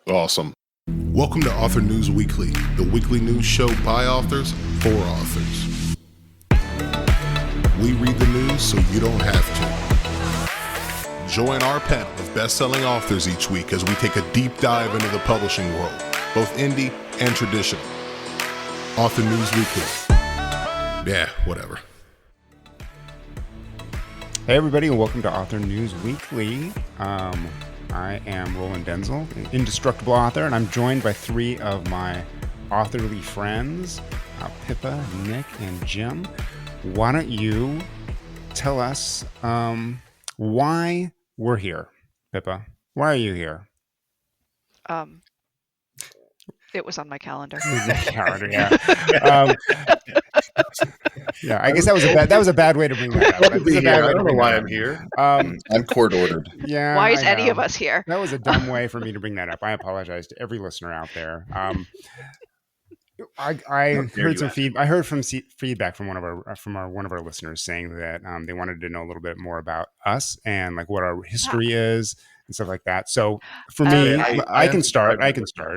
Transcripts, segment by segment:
Awesome. Welcome to Author News Weekly, the weekly news show by authors for authors. We read the news so you don't have to. Join our panel of best-selling authors each week as we take a deep dive into the publishing world, both indie and traditional. Author News Weekly. Yeah, whatever. Hey everybody, and welcome to Author News Weekly. I am Roland Dahl, an indestructible author, and I'm joined by three of my authorly friends, Pippa, Nick, and Jim. Why don't you tell us why we're here, Pippa? Why are you here? It was on my calendar. Yeah. Yeah, I guess that was a bad way to bring that up. I don't know why I'm here. I'm court ordered. Yeah. Why is any of us here? That was a dumb way for me to bring that up. I apologize to every listener out there. I heard some feedback. I heard from feedback from one of our listeners saying that they wanted to know a little bit more about us and like what our history is and stuff like that. So for me, I can start.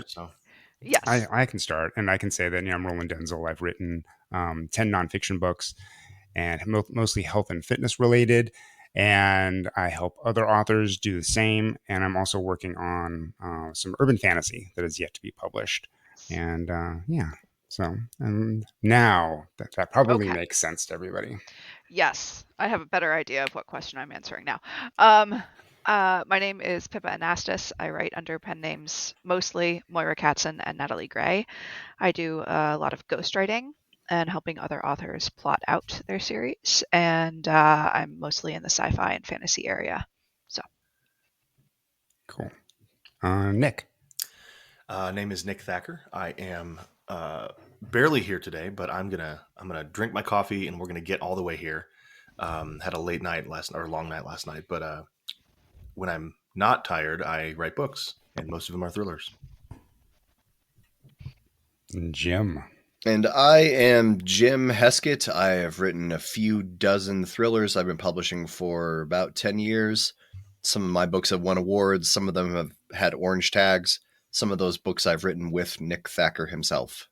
So. Yes, I can start, and I can say that I'm Roland Dahl. I've written 10 nonfiction books, and mostly health and fitness related. And I help other authors do the same. And I'm also working on some urban fantasy that is yet to be published. And so now that probably makes sense to everybody. Yes, I have a better idea of what question I'm answering now. My name is Pippa Anastas. I write under pen names mostly Moira Katzen and Natalie Gray. I do a lot of ghostwriting and helping other authors plot out their series, and I'm mostly in the sci-fi and fantasy area. So cool. Nick. Name is Nick Thacker. I am barely here today, but I'm gonna drink my coffee and we're gonna get all the way here. Had a long night last night, but when I'm not tired, I write books, and most of them are thrillers. Jim. And I am Jim Heskett. I have written a few dozen thrillers I've been publishing for about 10 years. Some of my books have won awards. Some of them have had orange tags. Some of those books I've written with Nick Thacker himself.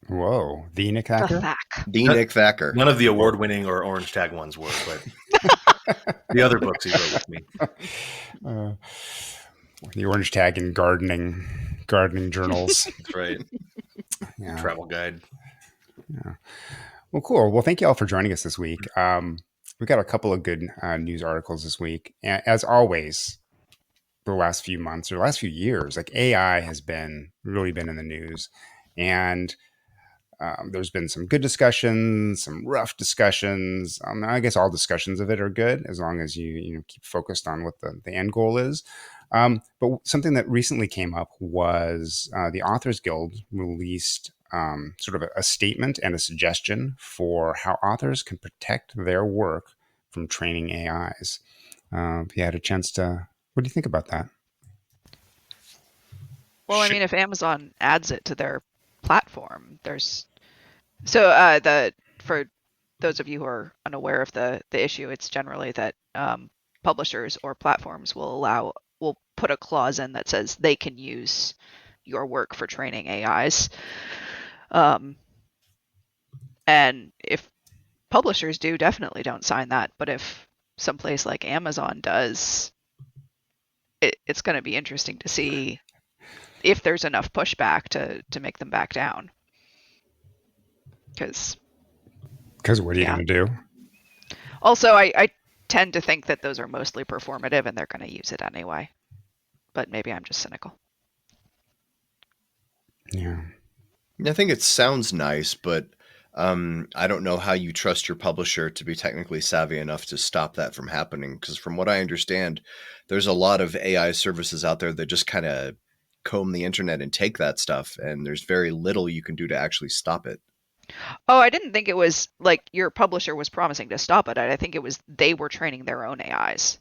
Whoa, the Nick Thacker? Nick Thacker. None of the award-winning or orange tag ones were, but the other books he wrote with me. The orange tag in gardening journals. That's right. Yeah. Travel guide. Yeah. Well, cool. Well, thank you all for joining us this week. We've got a couple of good news articles this week. As always, the last few months or last few years, like AI has really been in the news, and there's been some good discussions, some rough discussions. I guess all discussions of it are good as long as you keep focused on what the end goal is. But something that recently came up was the Authors Guild released sort of a statement and a suggestion for how authors can protect their work from training AIs. If you had a chance to, what do you think about that? Well, I mean, if Amazon adds it to their platform, for those of you who are unaware of the issue, it's generally that publishers or platforms will put a clause in that says they can use your work for training AIs. And if publishers do, definitely don't sign that. But if someplace like Amazon does, it's going to be interesting to see if there's enough pushback to make them back down. Because what are you going to do? Also, I tend to think that those are mostly performative and they're going to use it anyway. But maybe I'm just cynical. Yeah. I think it sounds nice, but I don't know how you trust your publisher to be technically savvy enough to stop that from happening. Because from what I understand, there's a lot of AI services out there that just kind of comb the internet and take that stuff. And there's very little you can do to actually stop it. Oh, I didn't think it was like your publisher was promising to stop it. I think it was they were training their own AIs.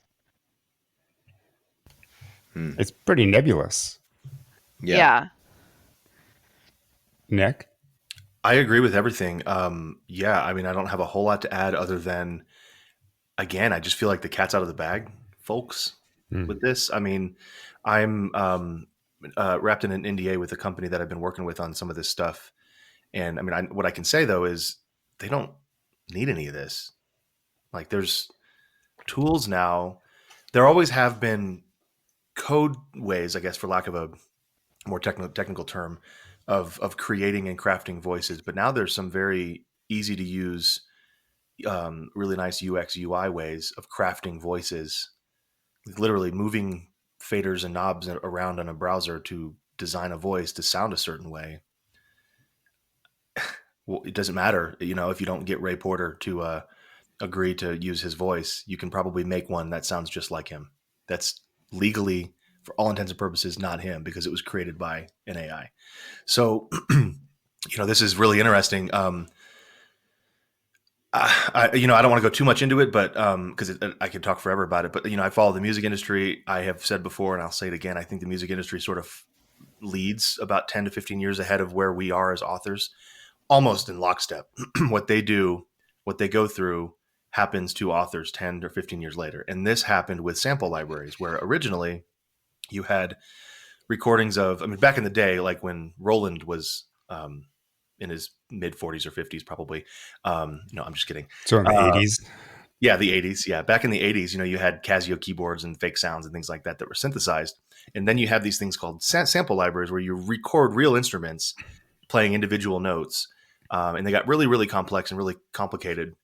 It's pretty nebulous. Yeah. Nick? I agree with everything. I mean, I don't have a whole lot to add other than, again, I just feel like the cat's out of the bag, folks, with this. I mean, I'm wrapped in an NDA with a company that I've been working with on some of this stuff. And I mean, what I can say though is they don't need any of this. Like there's tools now. There always have been code ways, I guess, for lack of a more technical term, of creating and crafting voices. But now there's some very easy to use, really nice UX UI ways of crafting voices, literally moving faders and knobs around in a browser to design a voice to sound a certain way. Well, it doesn't matter, if you don't get Ray Porter to agree to use his voice, you can probably make one that sounds just like him. That's legally, for all intents and purposes, not him because it was created by an AI. So, this is really interesting. I don't want to go too much into it, but because I could talk forever about it. But I follow the music industry. I have said before, and I'll say it again. I think the music industry sort of leads about 10 to 15 years ahead of where we are as authors, almost in lockstep. What they do, what they go through, happens to authors 10 or 15 years later. And this happened with sample libraries, where originally you had recordings of, back in the day, like when Roland was in his mid 40s or 50s, probably. No, I'm just kidding. So in the 80s? Yeah, the 80s. Yeah. Back in the 80s, you had Casio keyboards and fake sounds and things like that were synthesized. And then you have these things called sample libraries where you record real instruments playing individual notes. And they got really, really complex and really complicated,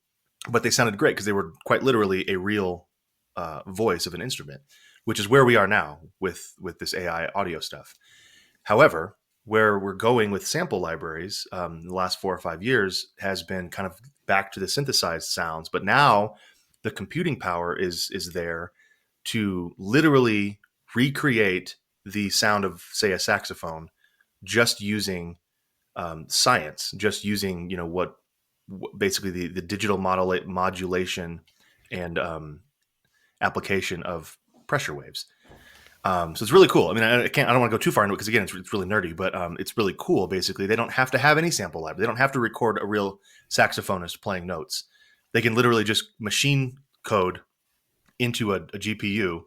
but they sounded great because they were quite literally a real voice of an instrument, which is where we are now with this AI audio stuff. However, where we're going with sample libraries the last 4 or 5 years has been kind of back to the synthesized sounds. But now the computing power is there to literally recreate the sound of, say, a saxophone just using science, just using, what basically the digital modulation and application of pressure waves. So it's really cool. I don't want to go too far into it because again, it's really nerdy, but it's really cool. Basically, they don't have to have any sample library. They don't have to record a real saxophonist playing notes. They can literally just machine code into a GPU,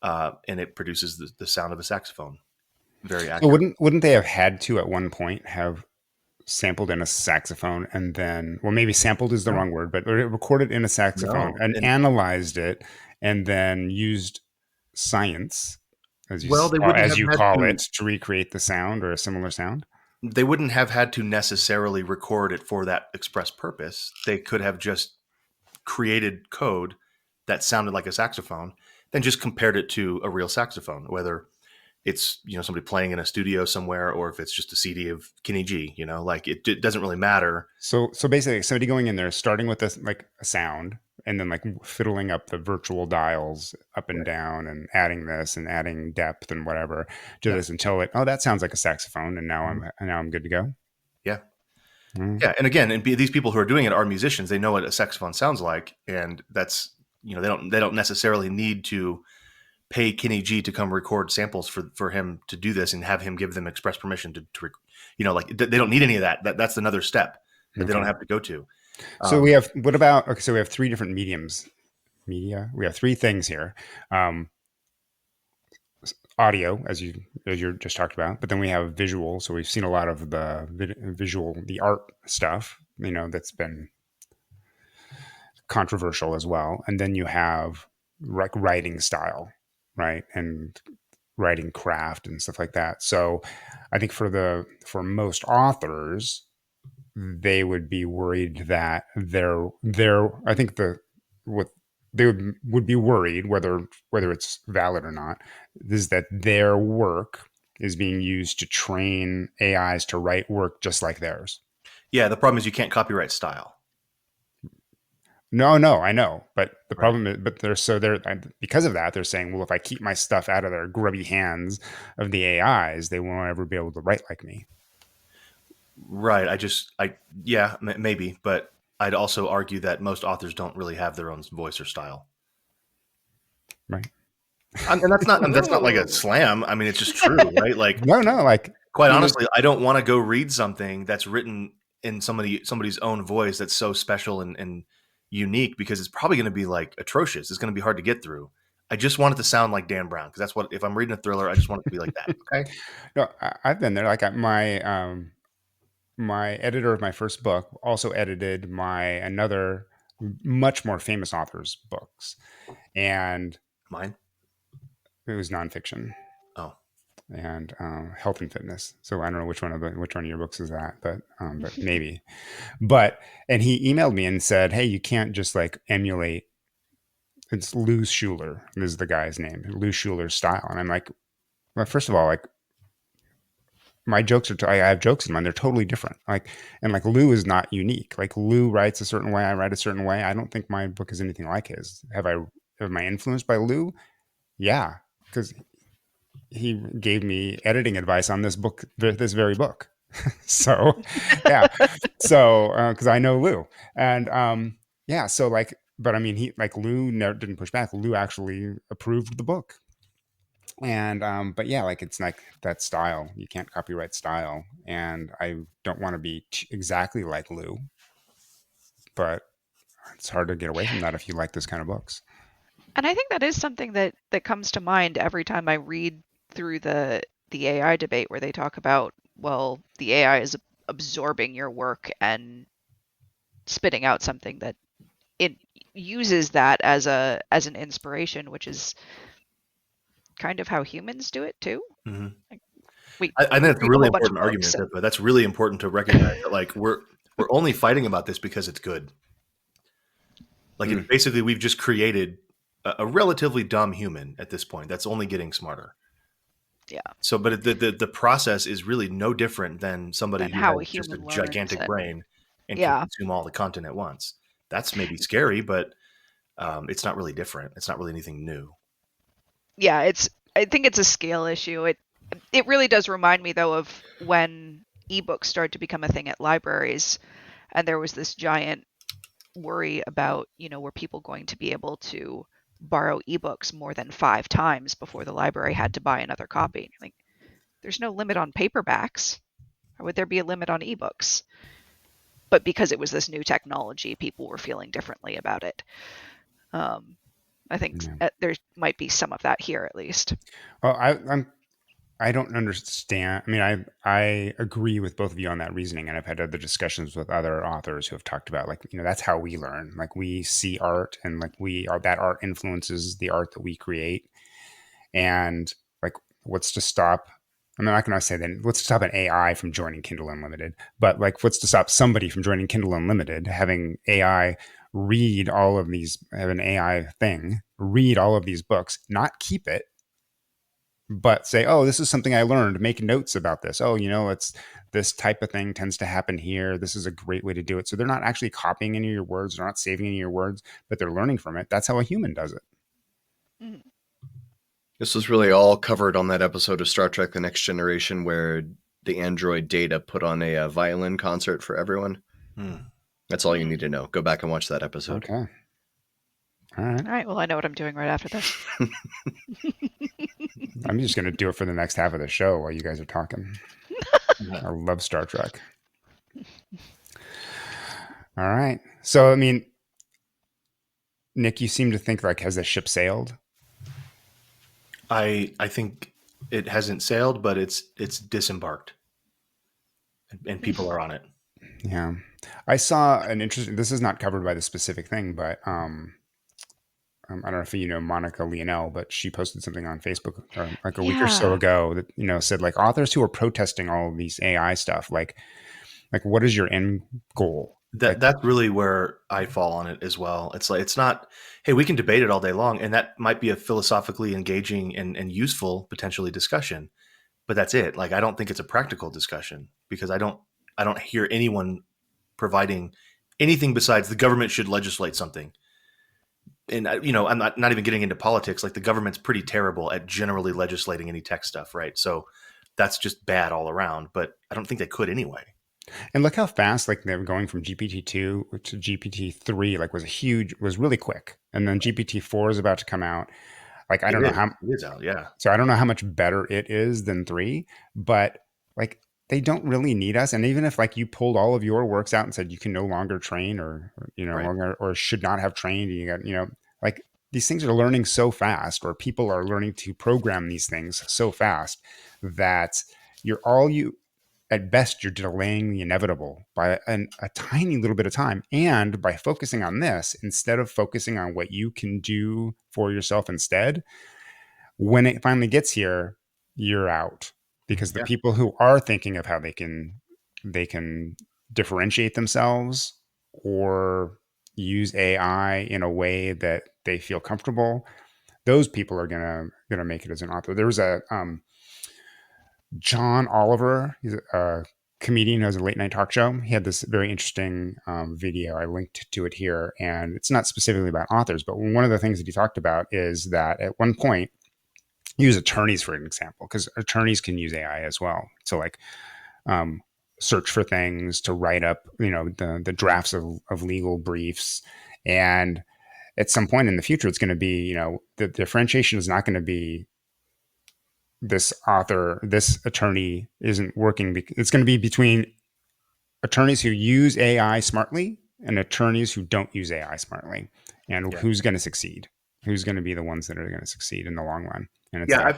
and it produces the sound of a saxophone. Very accurate. So wouldn't they have had to at one point have sampled in a saxophone and then, well, maybe sampled is the wrong word, but recorded in a saxophone and analyzed it and then used science, as you call it, to recreate the sound or a similar sound? They wouldn't have had to necessarily record it for that express purpose. They could have just created code that sounded like a saxophone, then just compared it to a real saxophone, whether it's somebody playing in a studio somewhere or if it's just a CD of Kenny G. It doesn't really matter. So basically, somebody going in there, starting with a sound, and then fiddling up the virtual dials up and down and adding this and adding depth and whatever to this until that sounds like a saxophone, and now I'm good to go. Yeah. Yeah. And again, these people who are doing it are musicians. They know what a saxophone sounds like, and that's they don't necessarily need to pay Kenny G to come record samples for him to do this and have him give them express permission to they don't need any of that. That's another step that they don't have to go to. So we have, so we have 3 different media. We have 3 things here. Audio, as you just talked about, but then we have visual. So we've seen a lot of the visual, the art stuff, that's been controversial as well. And then you have writing style, right? And writing craft and stuff like that. So I think for most authors, they would be worried that they would be worried, whether it's valid or not, is that their work is being used to train AIs to write work just like theirs. Yeah, the problem is you can't copyright style. No, I know, but the problem is, because of that, they're saying, well, if I keep my stuff out of their grubby hands of the AIs, they won't ever be able to write like me. Right. Maybe, but I'd also argue that most authors don't really have their own voice or style. Right. And that's not like a slam. It's just true, right? Quite honestly, I don't want to go read something that's written in somebody's own voice that's so special and unique, because it's probably going to be atrocious. It's going to be hard to get through. I just want it to sound like Dan Brown, because that's what, if I'm reading a thriller, I just want it to be like that. Okay. No, I've been there. Like my editor of my first book also edited my another much more famous author's books, and Mine. it was nonfiction Oh, and health and fitness. So I don't know which one of your books is that, but maybe. But and he emailed me and said, "Hey, you can't just like emulate." It's Lou Schuler. This is the guy's name, Lou Schuler's style. And I'm like, well, first of all, like my jokes are, I have jokes in mine. They're totally different. Like, and like Lou is not unique. Like Lou writes a certain way. I write a certain way. I don't think my book is anything like his. Am I influenced by Lou? Yeah. Because he gave me editing advice on this book, this very book. So yeah. So, cause I know Lou and, yeah. So like, but I mean, Lou never didn't push back. Lou actually approved the book. And but yeah, like it's like that style, you can't copyright style, and I don't want to be exactly like Lou, but it's hard to get away from that if you like this kind of books. And I think that is something that comes to mind every time I read through the AI debate, where they talk about, well, the AI is absorbing your work and spitting out something that it uses that as an inspiration, which is kind of how humans do it too. mm-hmm. Like we I think that's a read really whole bunch of important argument, books and- but that's really important to recognize that like we're only fighting about this because it's good. Like it, basically we've just created a relatively dumb human at this point that's only getting smarter. Yeah. So, but the process is really no different than somebody Than who how has a just a human learns gigantic and- brain and can Yeah. consume all the content at once. That's maybe scary, but it's not really different. It's not really anything new. Yeah, I think it's a scale issue. It really does remind me though of when ebooks started to become a thing at libraries, and there was this giant worry about, were people going to be able to borrow ebooks more than 5 times before the library had to buy another copy. Like, there's no limit on paperbacks. Or would there be a limit on ebooks? But because it was this new technology, people were feeling differently about it. I think there might be some of that here, at least. Well, I don't understand. I mean, I agree with both of you on that reasoning, and I've had other discussions with other authors who have talked about like, that's how we learn. Like we see art, and like that art influences the art that we create. And like, what's to stop? I'm not going to say that. What's to stop an AI from joining Kindle Unlimited? But like, what's to stop somebody from joining Kindle Unlimited, having AI read all of these, have an AI thing read all of these books, not keep it, but say, oh, this is something I learned, make notes about this. Oh, it's this type of thing tends to happen here. This is a great way to do it. So they're not actually copying any of your words. They're not saving any of your words, but they're learning from it. That's how a human does it. Mm-hmm. This was really all covered on that episode of Star Trek: The Next Generation where the android Data put on a violin concert for everyone. That's all you need to know. Go back and watch that episode. Okay. All right. Well, I know what I'm doing right after this. I'm just going to do it for the next half of the show while you guys are talking. I love Star Trek. All right. So, I mean, Nick, you seem to think like, has the ship sailed? I think it hasn't sailed, but it's disembarked, and people are on it. Yeah. I saw an interesting, this is not covered by the specific thing, but I don't know if you know Monica Leonel, but she posted something on Facebook like a week or so ago that, said like authors who are protesting all of these AI stuff, like what is your end goal? That's really where I fall on it as well. It's like, it's not, hey, we can debate it all day long, and that might be a philosophically engaging and useful potentially discussion, but that's it. Like, I don't think it's a practical discussion, because I don't hear anyone providing anything besides the government should legislate something. And I'm not even getting into politics. Like, the government's pretty terrible at generally legislating any tech stuff, right? So that's just bad all around. But I don't think they could anyway. And look how fast like they were going from GPT-2 to GPT-3. Like was really quick, and then GPT-4 is about to come out. Like I don't know how it is out, yeah. So I don't know how much better it is than 3, but like they don't really need us. And even if like you pulled all of your works out and said you can no longer train or Right. longer or should not have trained, and you got like these things are learning so fast, or people are learning to program these things so fast that at best, you're delaying the inevitable by a tiny little bit of time. And by focusing on this, instead of focusing on what you can do for yourself instead, when it finally gets here, you're out, because the people who are thinking of how they can differentiate themselves or use AI in a way that they feel comfortable, those people are gonna make it as an author. There was a John Oliver, he's a comedian who has a late night talk show. He had this very interesting video. I linked to it here, and it's not specifically about authors, but one of the things that he talked about is that at one point, use attorneys for an example, because attorneys can use AI as well. So like search for things, to write up, the drafts of legal briefs. And at some point in the future, it's going to be, the differentiation is not going to be this attorney isn't working. It's going to be between attorneys who use AI smartly and attorneys who don't use AI smartly. And who's going to succeed? Who's going to be the ones that are going to succeed in the long run? And it's I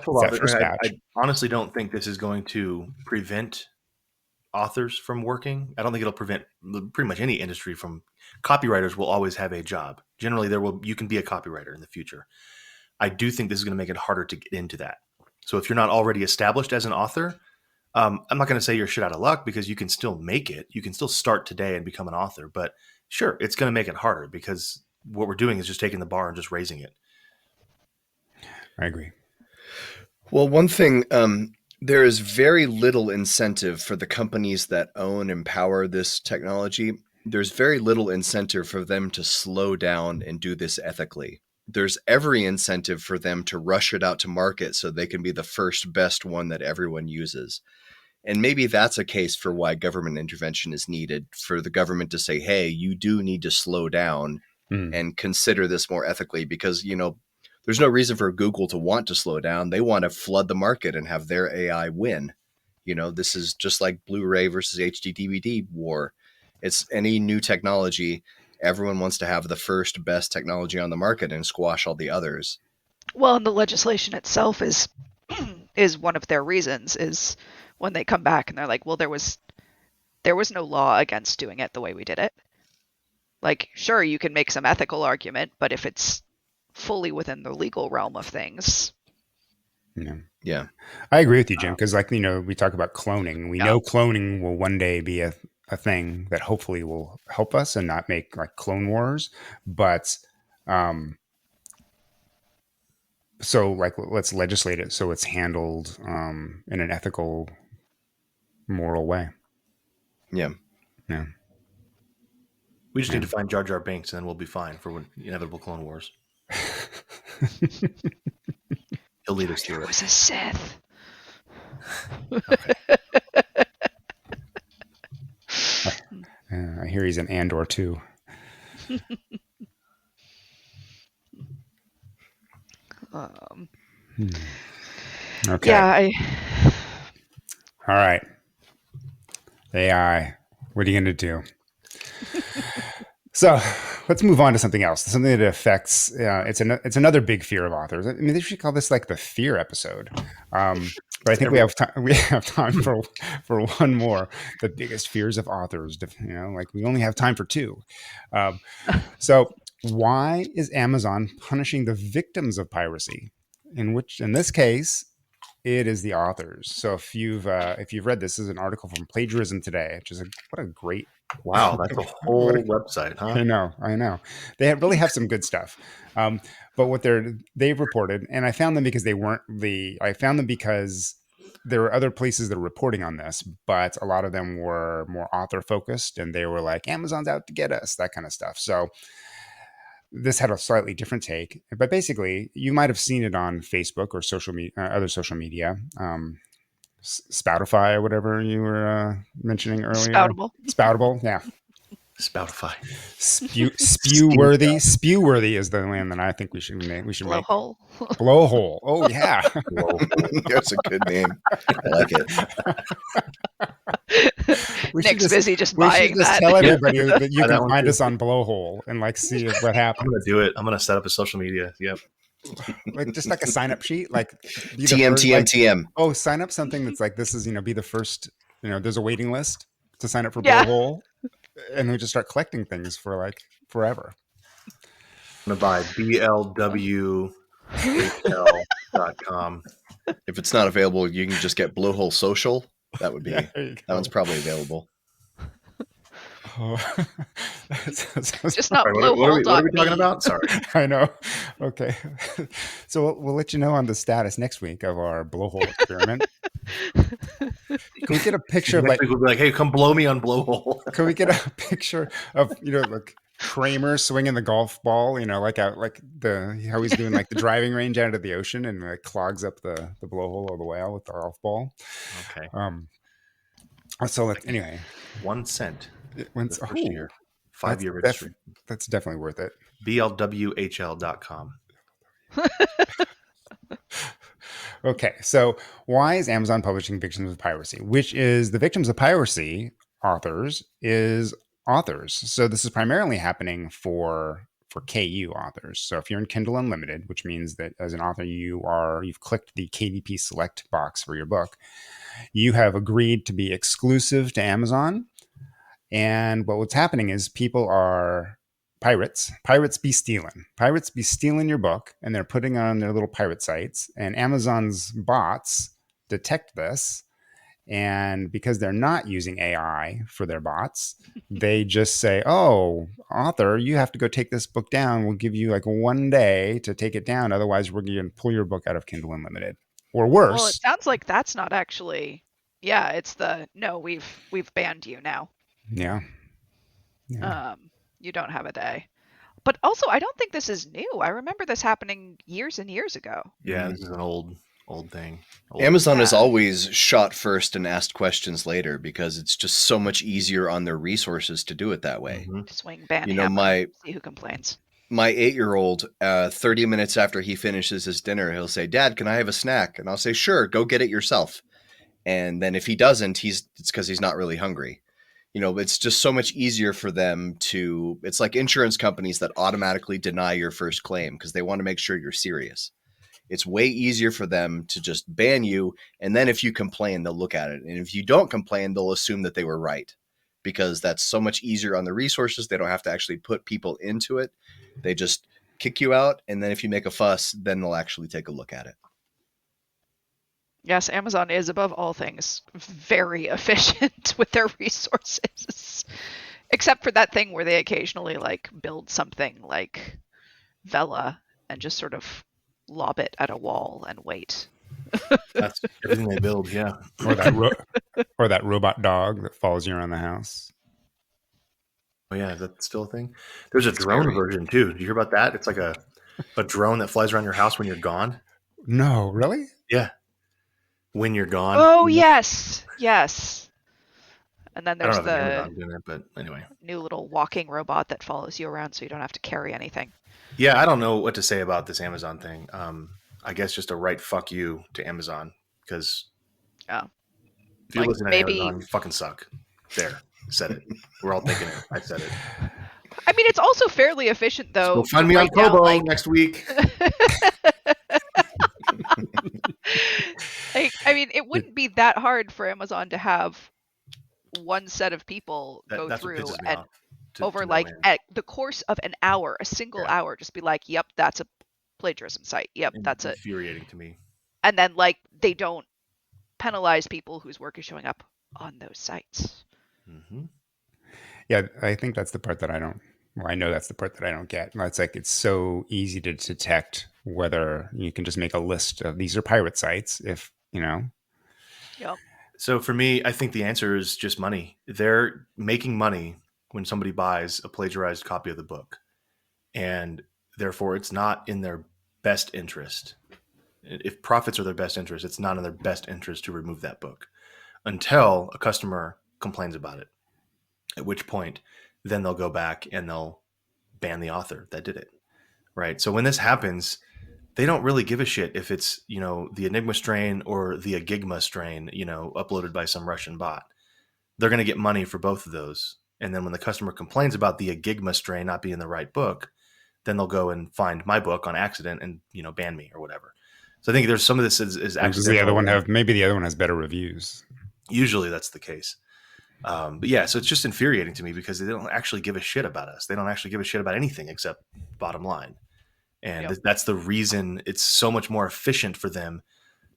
honestly don't think this is going to prevent authors from working. I don't think it'll prevent pretty much any industry from. Copywriters will always have a job. Generally, you can be a copywriter in the future. I do think this is going to make it harder to get into that. So if you're not already established as an author, I'm not going to say you're shit out of luck, because you can still make it. You can still start today and become an author. But sure, it's going to make it harder, because what we're doing is just taking the bar and just raising it. I agree. Well, one thing, there is very little incentive for the companies that own and power this technology. There's very little incentive for them to slow down and do this ethically. There's every incentive for them to rush it out to market so they can be the first best one that everyone uses. And maybe that's a case for why government intervention is needed, for the government to say, hey, you do need to slow down and consider this more ethically, because, there's no reason for Google to want to slow down. They want to flood the market and have their AI win. This is just like Blu-ray versus HD DVD war. It's any new technology. Everyone wants to have the first best technology on the market and squash all the others. Well, and the legislation itself is one of their reasons, is when they come back and they're like, well, there was no law against doing it the way we did it. Like, sure, you can make some ethical argument, but if it's fully within the legal realm of things. Yeah. I agree with you, Jim, because we talk about cloning. We know cloning will one day be a thing that hopefully will help us and not make like clone wars. But so let's legislate it so it's handled in an ethical, moral way. Yeah. We just need to find Jar Jar Binks, and then we'll be fine for inevitable clone wars. He'll lead us through it. It was a Sith. I hear he's an Andor too. Okay. Yeah. All right. AI. What are you going to do? So let's move on to something else. Something that affects. It's another big fear of authors. I mean, they should call this like the fear episode. But I think we have time. We have time for one more. The biggest fears of authors. We only have time for two. So why is Amazon punishing the victims of piracy? In this case, it is the authors. So if you've read this is an article from Plagiarism Today, which is what a great. Wow, that's a whole website, huh? I know. They really have some good stuff. But what they've reported, and I found them because there were other places that are reporting on this, but a lot of them were more author focused, and they were like, Amazon's out to get us, that kind of stuff. So this had a slightly different take, but basically you might have seen it on Facebook or other social media. Spotify or whatever you were mentioning earlier. Spoutable, yeah. Spoutify. Spewworthy is the name that I think we should make. Blowhole. Blowhole. Oh yeah. That's a good name. I like it. Nick's busy just we should buying just that. tell everybody that you Buy that can one find too. us on Blowhole and like see what happens. I'm gonna do it. I'm gonna set up a social media. Yep. Like just like a sign up sheet, like be the TM, first, TM, like, TM. oh, sign up something that's like this is be the first. There's a waiting list to sign up for Yeah. Blowhole, and we just start collecting things for like forever. I'm gonna buy blwhl.com. If it's not available, you can just get Blowhole Social. That would be Yeah, there you that go. one's probably available. Oh. Just not Sorry, what are we talking blowhole.me. about? Sorry. I know. Okay. So we'll let you know on the status next week of our Blowhole experiment. Can we get a picture of Next like, week we'll be like, hey, come blow me on Blowhole. can we get a picture of, like Kramer swinging the golf ball, like out, like how he's doing like the driving range out of the ocean and like clogs up the blowhole of the whale with the golf ball. Okay. So anyway, 1 cent. Once, The first year. 5-year that's registry. that's definitely worth it. blwhl.com. Okay, so why is Amazon publishing victims of piracy? Which is the victims of piracy authors is authors. So this is primarily happening for KU authors. So if you're in Kindle Unlimited, which means that as an author you've clicked the KDP select box for your book, you have agreed to be exclusive to Amazon. And what's happening is people are pirates be stealing your book, and they're putting it on their little pirate sites, and Amazon's bots detect this, and because they're not using AI for their bots, they just say, oh, author, you have to go take this book down. We'll give you like 1 day to take it down, otherwise we're going to pull your book out of Kindle Unlimited. Or worse. Well, it sounds like that's not actually. Yeah, it's no, we've banned you now. Yeah. You don't have a day. But also, I don't think this is new. I remember this happening years and years ago. Yeah, this is an old thing. Amazon has always shot first and asked questions later because it's just so much easier on their resources to do it that way. Mhm. Swing ban You know, hammer, see who complains. My 8-year-old, 30 minutes after he finishes his dinner, he'll say, Dad, can I have a snack? And I'll say, sure, go get it yourself. And then if he doesn't, it's because he's not really hungry. It's just so much easier for them to, it's like insurance companies that automatically deny your first claim because they want to make sure you're serious. It's way easier for them to just ban you. And then if you complain, they'll look at it. And if you don't complain, they'll assume that they were right because that's so much easier on the resources. They don't have to actually put people into it. They just kick you out. And then if you make a fuss, then they'll actually take a look at it. Yes, Amazon is above all things very efficient with their resources. Except for that thing where they occasionally like build something like Vela and just sort of lob it at a wall and wait. That's everything they build, yeah. Or that robot dog that follows you around the house. Oh yeah, is that still a thing? There's a drone version too. Did you hear about that? It's like a drone that flies around your house when you're gone. No, really? Yeah. When you're gone. Oh yes. And then I don't there's know if the Amazon's doing it, but anyway. new little walking robot that follows you around so you don't have to carry anything. Yeah, I don't know what to say about this Amazon thing. I guess just a right fuck you to Amazon because if you're Like, listening maybe- to Amazon, you fucking suck. There, said it. We're all thinking it. I said it. I mean, it's also fairly efficient though. Go find me right on now, Kobo like- next week. I mean, it wouldn't be that hard for Amazon to have one set of people go That's what through pisses me and off. To over no like end. at the course of an hour, a single hour, just be like, yep, that's a plagiarism site. Yep, that's it. Infuriating to me. And then like they don't penalize people whose work is showing up on those sites. Mm-hmm. Yeah, I think that's the part that I don't. Well, I know that's the part that I don't get. It's like it's so easy to detect whether you can just make a list of these are pirate sites. If Yep. So for me, I think the answer is just money. They're making money when somebody buys a plagiarized copy of the book, and therefore it's not in their best interest. If profits are their best interest, it's not in their best interest to remove that book until a customer complains about it, at which point then they'll go back and they'll ban the author that did it. Right. So when this happens, they don't really give a shit if it's, the Enigma strain or the Agigma strain, uploaded by some Russian bot. they're going to get money for both of those. And then when the customer complains about the Agigma strain not being the right book, then they'll go and find my book on accident and, ban me or whatever. So I think there's some of this is Does accidental. the other one have, maybe the other one has better reviews? Usually that's the case. But yeah, so it's just infuriating to me because they don't actually give a shit about us. They don't actually give a shit about anything except bottom line. And that's the reason it's so much more efficient for them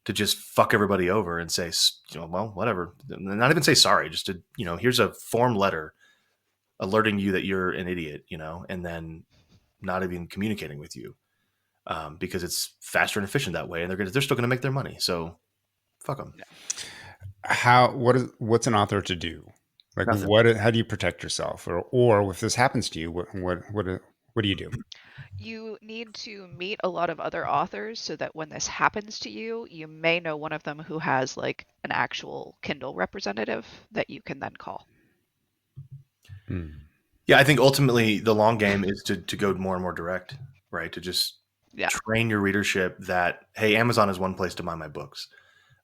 to just fuck everybody over and say, well, whatever. Not even say sorry, just to, here's a form letter alerting you that you're an idiot, and then not even communicating with you, because it's faster and efficient that way. And they're still going to make their money. So fuck them. What's an author to do? Like, Nothing. how do you protect yourself? Or if this happens to you, what do you do? You need to meet a lot of other authors so that when this happens to you, you may know one of them who has like an actual Kindle representative that you can then call. Yeah, I think ultimately the long game is to go more and more direct, right? To just train your readership that, hey, Amazon is one place to buy my books.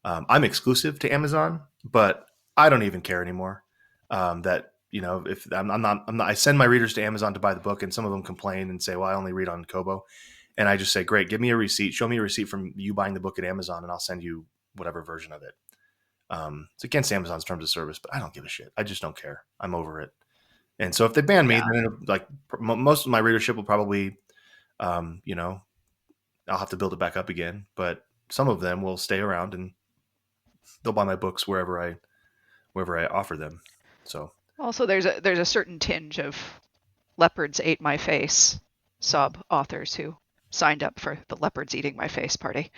I'm exclusive to Amazon, but I don't even care anymore. That, if I'm not, I send my readers to Amazon to buy the book, and some of them complain and say, well, I only read on Kobo. And I just say, great, give me a receipt. Show me a receipt from you buying the book at Amazon, and I'll send you whatever version of it. It's against Amazon's terms of service, but I don't give a shit. I just don't care. I'm over it. And so if they ban me, then like most of my readership will probably, I'll have to build it back up again. But some of them will stay around and they'll buy my books wherever I offer them. So also there's a certain tinge of leopards ate my face sub authors who signed up for the leopards eating my face party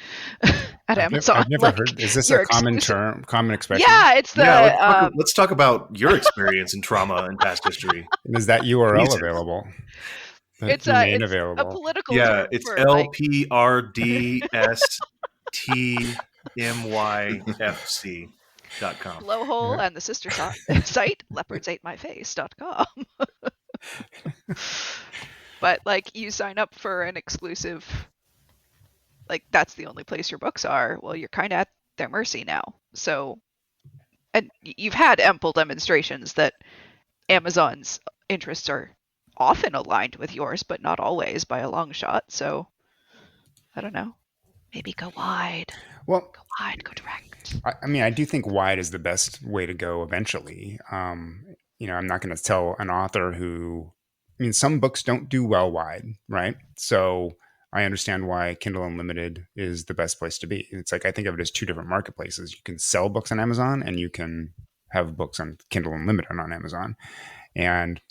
at Amazon. I've never heard. Is this a common expression? Yeah, it's the. Let's talk about your experience in trauma and past history. And is that URL available? It's a political term. Yeah, it's LPRDSTMYFC.com. Blowhole and the sister site leopardsatemyface.com. But like you sign up for an exclusive, like that's the only place your books are. Well, you're kind of at their mercy now. So, and you've had ample demonstrations that Amazon's interests are often aligned with yours, but not always by a long shot. So, I don't know. Maybe go wide. Well, go wide, go direct. I do think wide is the best way to go eventually. I'm not going to tell an author who, some books don't do well wide, right? So I understand why Kindle Unlimited is the best place to be. It's like, I think of it as two different marketplaces. You can sell books on Amazon and you can have books on Kindle Unlimited on Amazon. And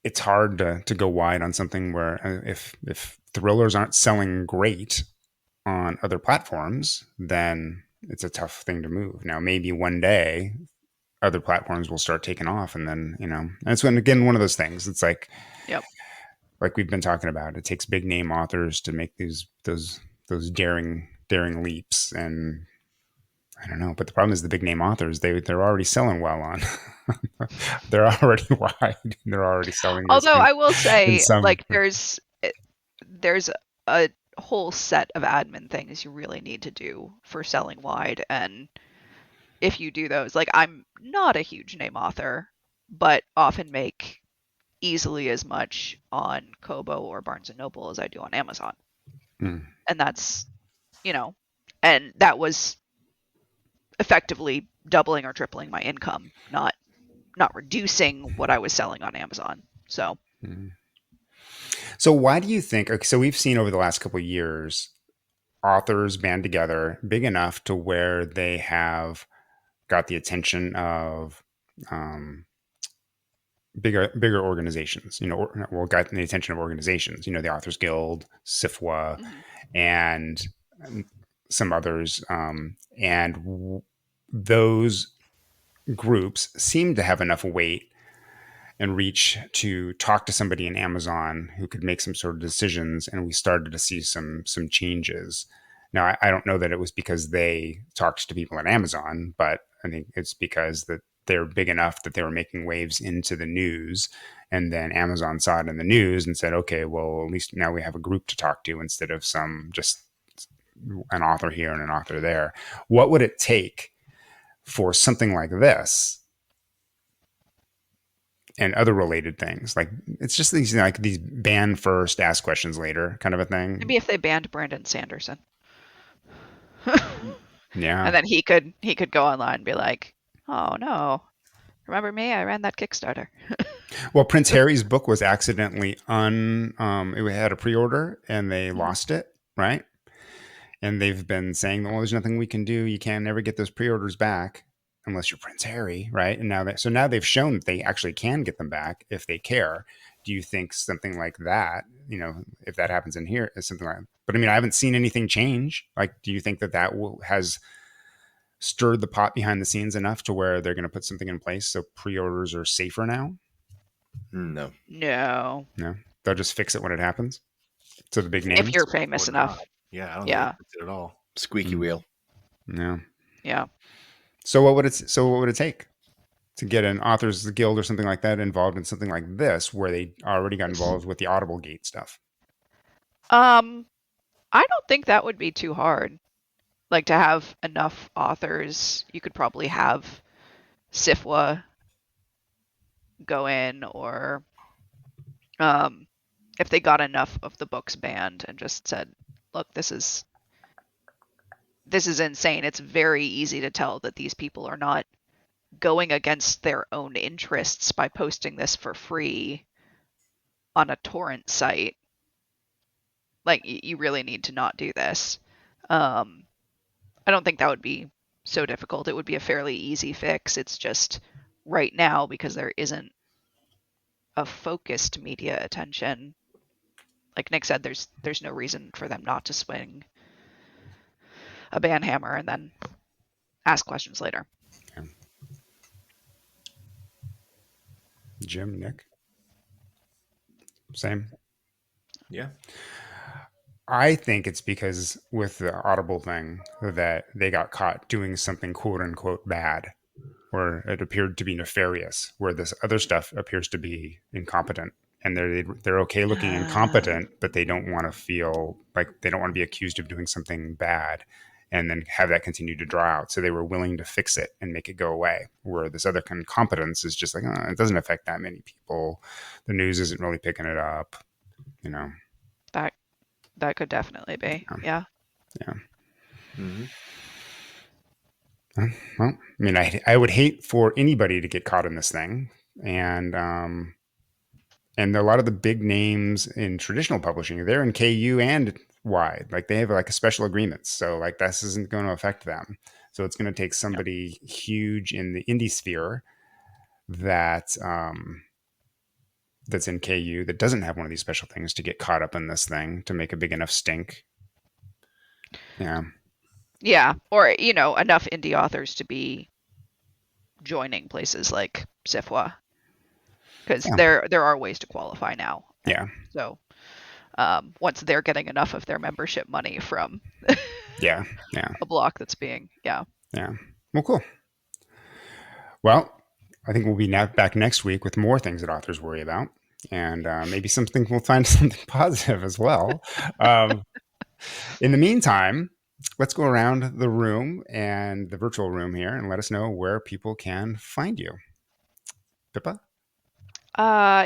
it's hard to go wide on something where if thrillers aren't selling great on other platforms, then it's a tough thing to move. Now, maybe one day other platforms will start taking off, and then, and it's one of those things. It's like, like we've been talking about, it takes big name authors to make those daring leaps. And I don't know, but the problem is the big name authors, they're already selling well on, they're already wide. They're already selling. Although I will say, like there's a whole set of admin things you really need to do for selling wide. And if you do those, like I'm not a huge name author, but often make easily as much on Kobo or Barnes & Noble as I do on Amazon. And that's, and that was effectively doubling or tripling my income, not reducing what I was selling on Amazon. So. So why do you think, so we've seen over the last couple of years, authors band together big enough to where they have got the attention of bigger organizations, got the attention of organizations, the Authors Guild, SIFWA, and some others. And those groups seem to have enough weight and reach to talk to somebody in Amazon who could make some sort of decisions. And we started to see some changes. Now, I don't know that it was because they talked to people at Amazon, but I think it's because that they're big enough that they were making waves into the news. And then Amazon saw it in the news and said, okay, well, at least now we have a group to talk to instead of just an author here and an author there. What would it take for something like this and other related things. Like it's just these like these ban first, ask questions later kind of a thing. Maybe if they banned Brandon Sanderson. Yeah. And then he could go online and be like, "Oh no, remember me? I ran that Kickstarter." Well, Prince Harry's book was accidentally it had a pre-order and they lost it, right? And they've been saying, well, there's nothing we can do. You can never get those pre-orders back unless you're Prince Harry, right? And now they've shown that they actually can get them back if they care. Do you think something like that, if that happens in here, is something like? But I mean, I haven't seen anything change. Like, do you think that has stirred the pot behind the scenes enough to where they're going to put something in place so pre-orders are safer now? No. No. They'll just fix it when it happens. To the big names. If you're famous enough. Yeah, I don't think it fits it at all. Squeaky wheel. Yeah. Yeah. So what would it take to get an authors guild or something like that involved in something like this, where they already got involved with the Audible Gate stuff? I don't think that would be too hard. Like, to have enough authors, you could probably have SIFWA go in, or if they got enough of the books banned and just said, look, this is insane. It's very easy to tell that these people are not going against their own interests by posting this for free on a torrent site. Like, you really need to not do this. I don't think that would be so difficult. It would be a fairly easy fix. It's just right now, because there isn't a focused media attention, like Nick said, there's no reason for them not to swing a ban hammer and then ask questions later. Okay. Jim, Nick? Same? Yeah. I think it's because with the Audible thing that they got caught doing something quote unquote bad, or it appeared to be nefarious, where this other stuff appears to be incompetent. And they're okay looking incompetent, but they don't want to feel like they don't want to be accused of doing something bad and then have that continue to draw out. So they were willing to fix it and make it go away, where this other incompetence is just like, it doesn't affect that many people. The news isn't really picking it up, That could definitely be. Yeah. Yeah. Mm-hmm. Well, I mean, I would hate for anybody to get caught in this thing. And a lot of the big names in traditional publishing, they're in KU and wide. Like, they have like a special agreements. So like, this isn't going to affect them. So it's going to take somebody huge in the indie sphere that's in KU that doesn't have one of these special things to get caught up in this thing to make a big enough stink. Yeah. Yeah. Or, enough indie authors to be joining places like SIFWA. Because there are ways to qualify now. Yeah. So once they're getting enough of their membership money from a block that's being, Yeah. Well, cool. Well, I think we'll be back next week with more things that authors worry about. And maybe we'll find something positive as well. In the meantime, let's go around the room and the virtual room here and let us know where people can find you. Pippa?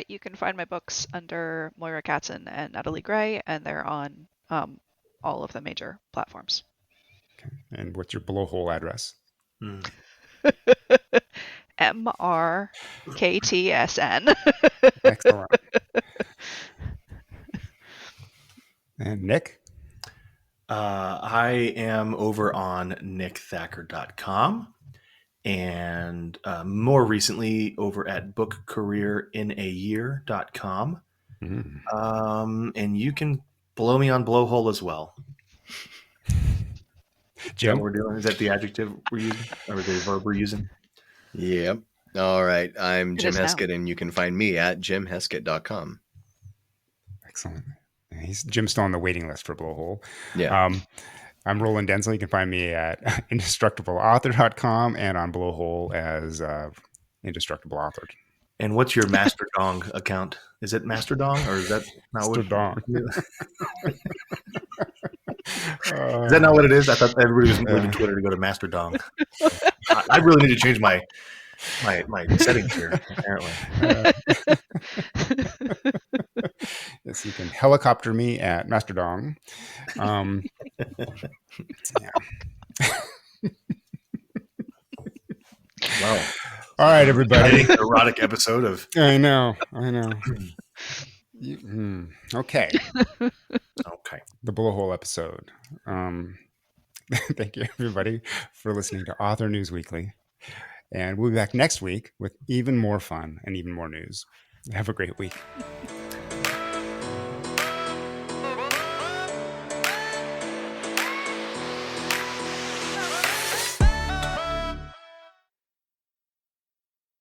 You can find my books under Moira Katzen and Natalie Gray, and they're on all of the major platforms. Okay. And what's your Blowhole address? MRKTSN. Excellent. And Nick? I am over on nickthacker.com, and more recently over at bookcareerinayear.com. And you can blow me on Blowhole as well. Jim? Is that what we're doing? Is that the adjective we're using, or the verb we're using? Yep. All right. I'm It Jim is now. Heskett, and you can find me at jimheskett.com. Excellent. Jim's still on the waiting list for Blowhole. Yeah. I'm Roland Denzel. You can find me at indestructibleauthor.com and on Blowhole as Indestructible Author. And what's your Mastodon account? Is it Mastodon, or is that not what? Mastodon. Is that not what it is? I thought everybody was leaving Twitter to go to Mastodon. I really need to change my settings here. Apparently, Yes, you can helicopter me at Mastodon. Yeah. wow. All right, everybody. Erotic episode of. I know. Okay. Okay. The Blowhole episode. Thank you, everybody, for listening to Author News Weekly. And we'll be back next week with even more fun and even more news. Have a great week.